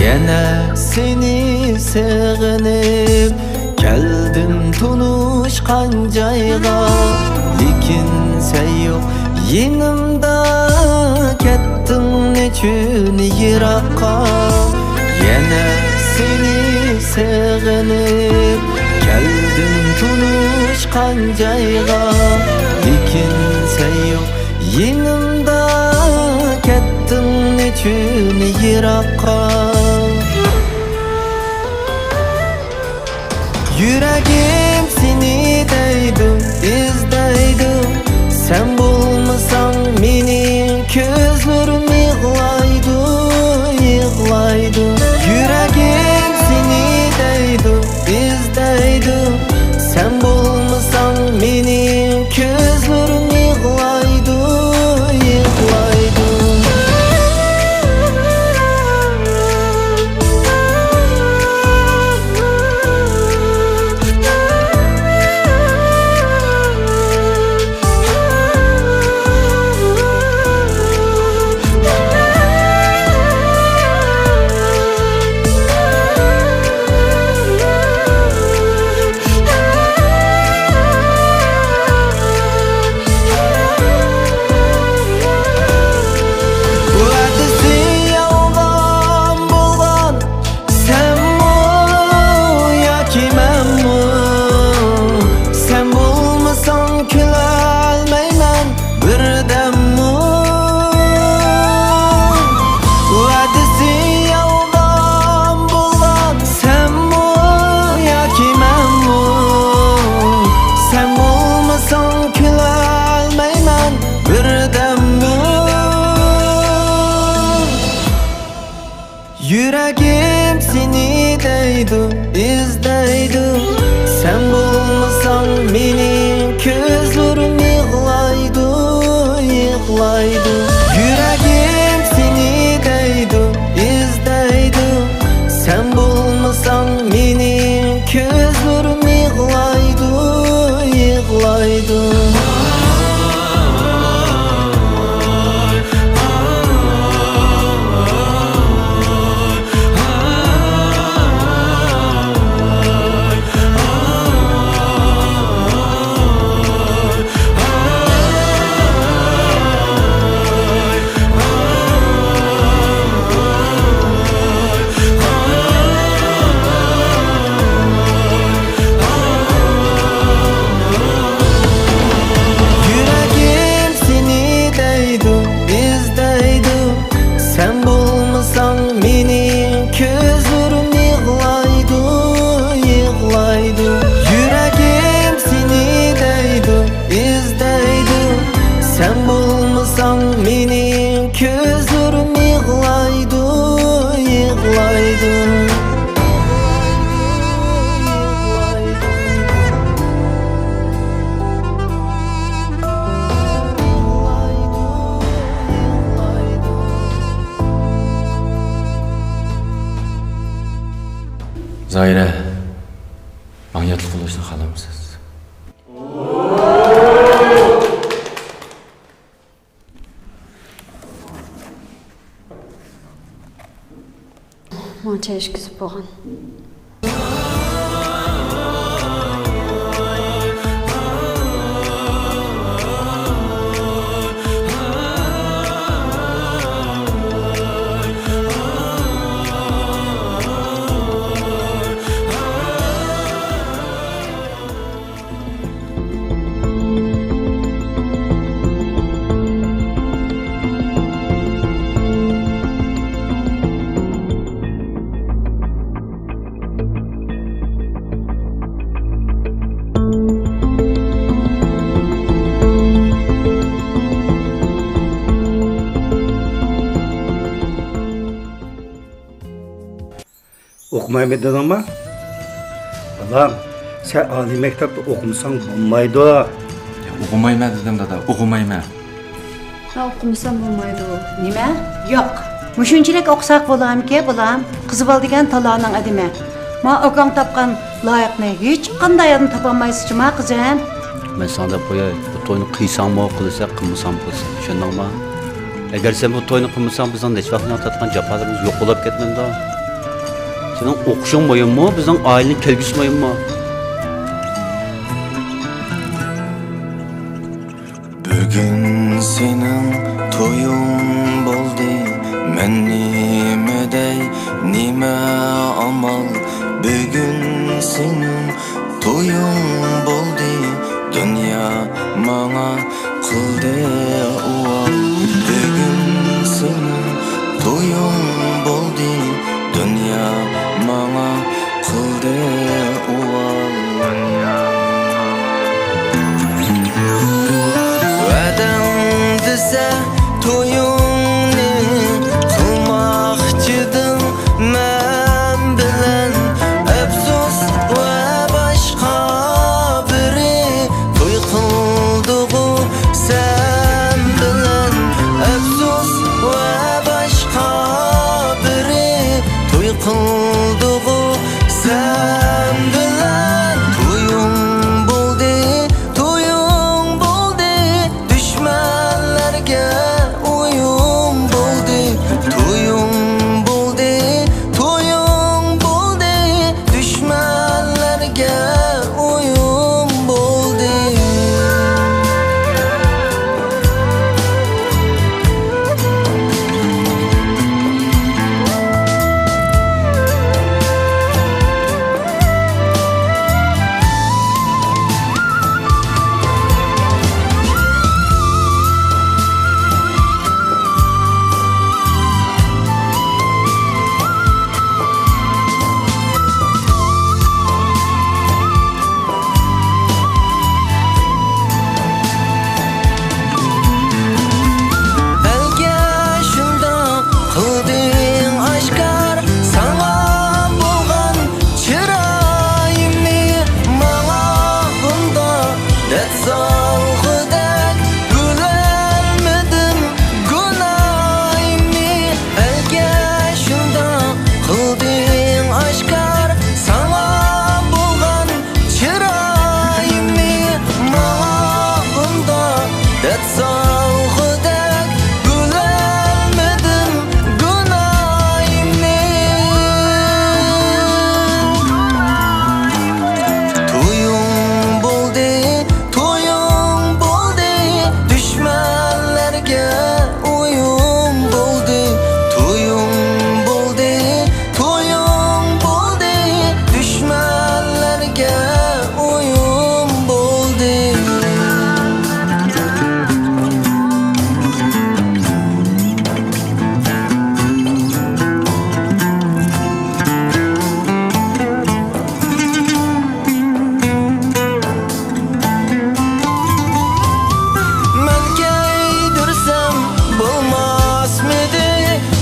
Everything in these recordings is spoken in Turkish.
Yana seni sığınıp geldim tunuşkan joyga, lekin sen yok yanımda, kettin nechun yiroqqa. Yana seni sığınıp geldim tunuşkan joyga, lekin sen yok yanımda, kettin nechun yiroqqa. Yüreğim seni deydi, izleydi. Sen bulmasan mening ko'zlarim yig'laydi, yig'laydi. Yüreğim seni deydi, izleydi. Sen bulmasan mening ko'zlarim yig'laydi, yig'laydi. Yüreğim seni deydi, izleydi. Sen bulmasan mening ko'zlarim yig'laydi, yig'laydi. Yüreğim seni deydi, izleydi. Sen bulmasan mening ko'zlarim yig'laydi, yig'laydi. Sen bulmasan mening ko'zlarim yig'laydi, yig'laydi. Yüreğim seni deydi, izleydi. Sen bulmasan mening ko'zlarim yig'laydi, yig'laydi. Zahire, bana yatlık oluşunu xalamısınız? Bana çay ішкізіп болған. Okumayım dedin mi? Balam, sen âli mektepte okumasan olmaydı. O'qimayman dedim dada, o'qimayman. Okumasam olmaydı. Nima? Yo'q. Mushunchalik o'qisak bo'larmi-ki, bolam? Qizi bol degan talonning adimi. Ma okang topgan loyiqni hech qanday odam topolmaysiz, ma qizim. Ben sana da qo'yay, bu to'yni qilsam mı qilsa, qilmasam qilsa. Tushundingmi? Agar sen bu to'yni qilmasang, bizning hech vaqt tatgan jafolarimiz yo'q bo'lib ketmadi. Sening o'qishing muhimmi, bizning oilaning kelgusi muhimmi? Bugün senin toyun boldi, men nime dey, nime amal. Bugün senin toyun boldi, dünya bana kıldı uval. Bugün senin toyun boldi, dünya bana kıldı uval. Vədən disə toyunu qılmaqçıdım mən bilən. Əfsus və başqa biri toy qıldığı sən bilən. Əfsus və başqa biri toy qıldığı sən bilən. Toyun boldi, toyun boldi, düşmanlarga uyum boldi. Toyun boldi, toyun boldi, düşmanlarga uyum boldi. Elge şunda kıldın aşkar, sana boğan çırayımni. Bana bunda dert salgıdak, gülermedim günahımni. Elge şunda kıldın aşkar, sana boğan çırayımni. Bana bunda dert salgıdak, gülermedim günahımni. Toyun boldi, toyun boldi, düşmanlarga uyum boldi. Toyun boldi, toyun boldi, düşmanlarga uyum boldi. Men giydirsem bulmaz mıydı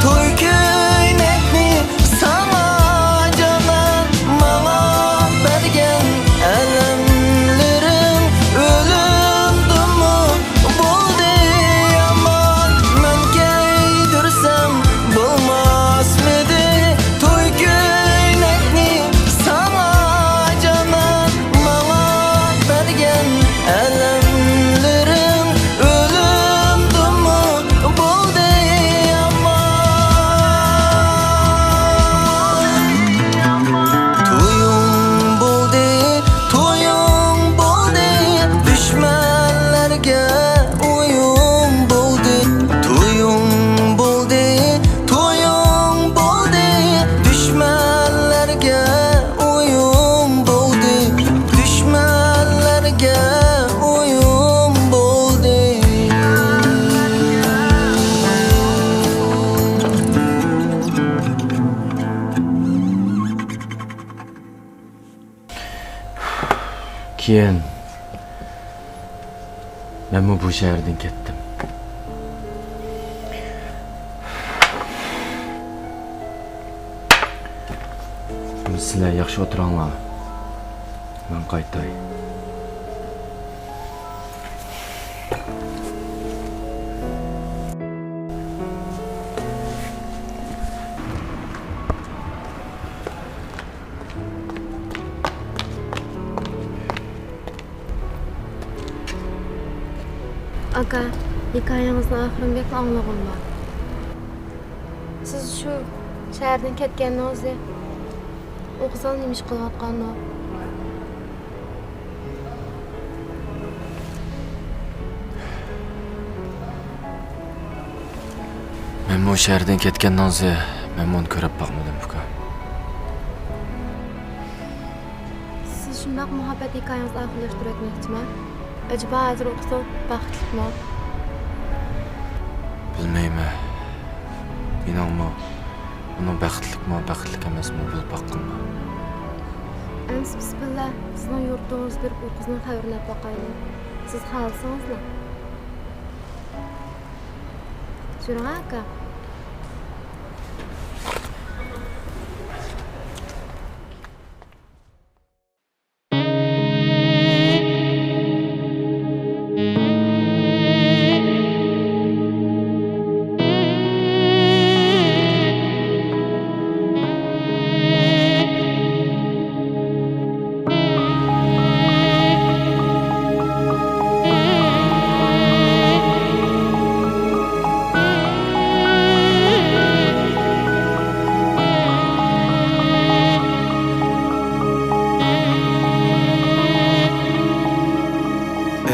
toy köynekni sana canan? Bana bergen elemlerim ölümdümü buldu yaman. Men giydirsem bulmaz mıydı toy köynekni sana canan? Bana bergen elemlerim ölümdümü buldu yaman. Toyun boldi, toyun boldi, düşmanlarga uyum boldi. Toyun boldi, toyun boldi, düşmanlarga uyum boldi. Düşmanlarga uyum boldi. Keyin men bu shahardan ketdim. Sizlar yaxshi o'tiringlar. Men qaytay. Aka, hikoyangizni oxirini bek anglag'im bor. Siz shu shahardan ketgandan o'zi o'qisam nima ish qilayotganini. Men bu shahardan ketgandan so'ng men buni ko'rib boqmadim uka. Siz shundoq muhabbat hikoyangizni oxirlashtirib o'tmoqchimi? Acaba hozir o'qisam baxtliman? Bilmayman. Meningmi uni baxtlikmi, baxtlik emasmi bilib boqqanman. Endi bismillah sizning yurtingizda bu qizning xabarini boqaylik. Siz xohlasangizlar. Juring aka.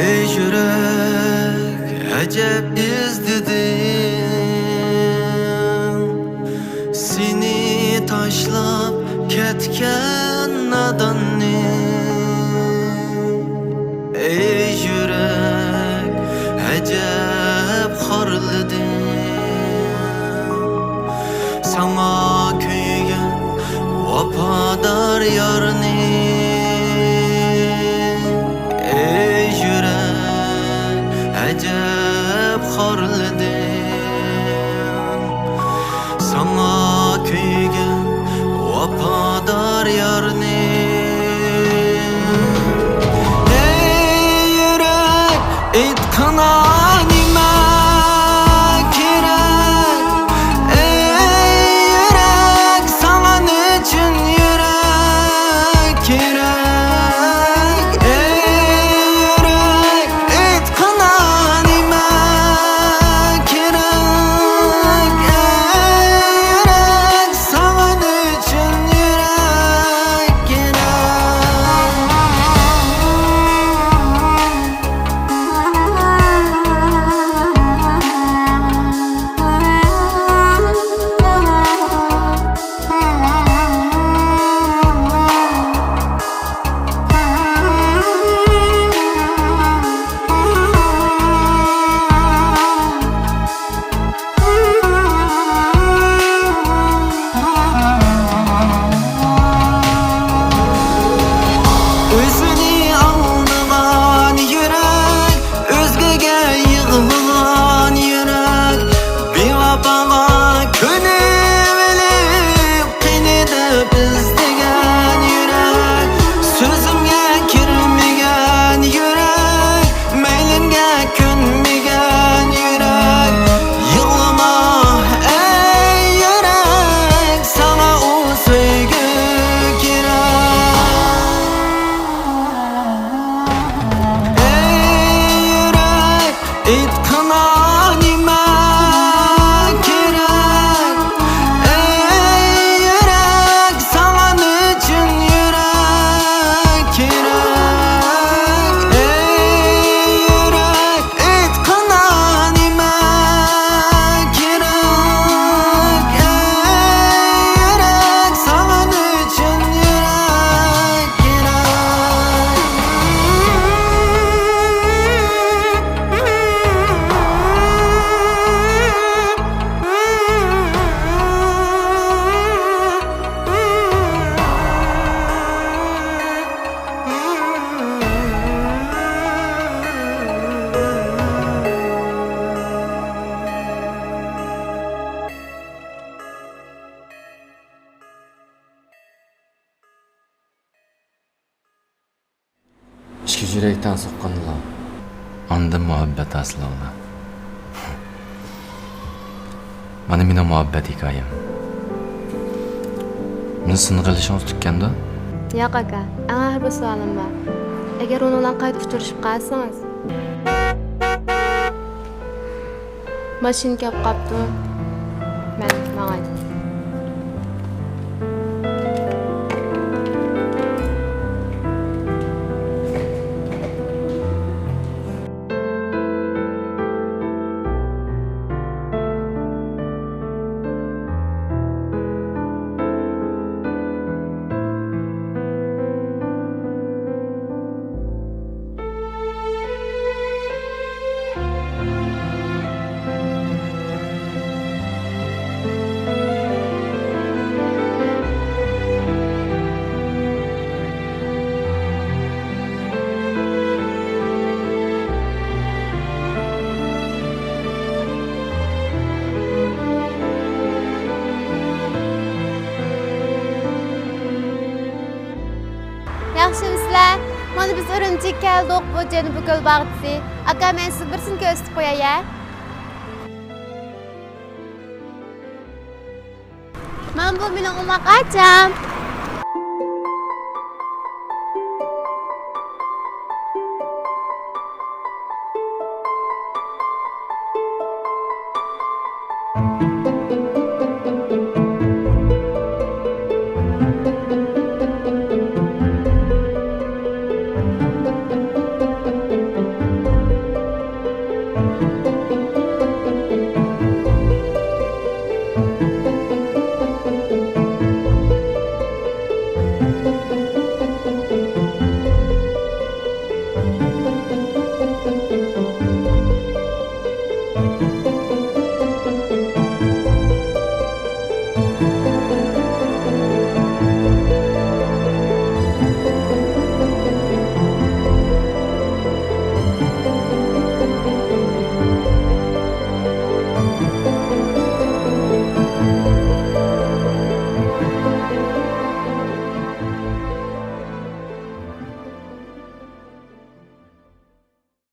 Ey yürek, acep izledim seni taşlap ketken nadanni. Ey yürek, acep xorladım sana köygen vapadar yarni. Acep xorladım sana kuygan vapadar yarni. Ey yürek aytqana nima kerak? Ey yürek sana nechun yürek? yurakdan soqqanlar. Ondan muhabbat aslı ola. Mana mening muhabbat hikoyam. Meni sini qilishingiz tukkanda? Yo'q aka, anga bir savolim bor. Agar uni bilan qayta uchrashib qolsangiz, mashina kelib qolibdi. Men mangay. Yaxshimisizlar? Mana biz Urumchiga keldik, bu Janubiy ko'l bag'risi. Aka, men siz birsini ko'rsatib qo'yay. Men bu mening umaqacham.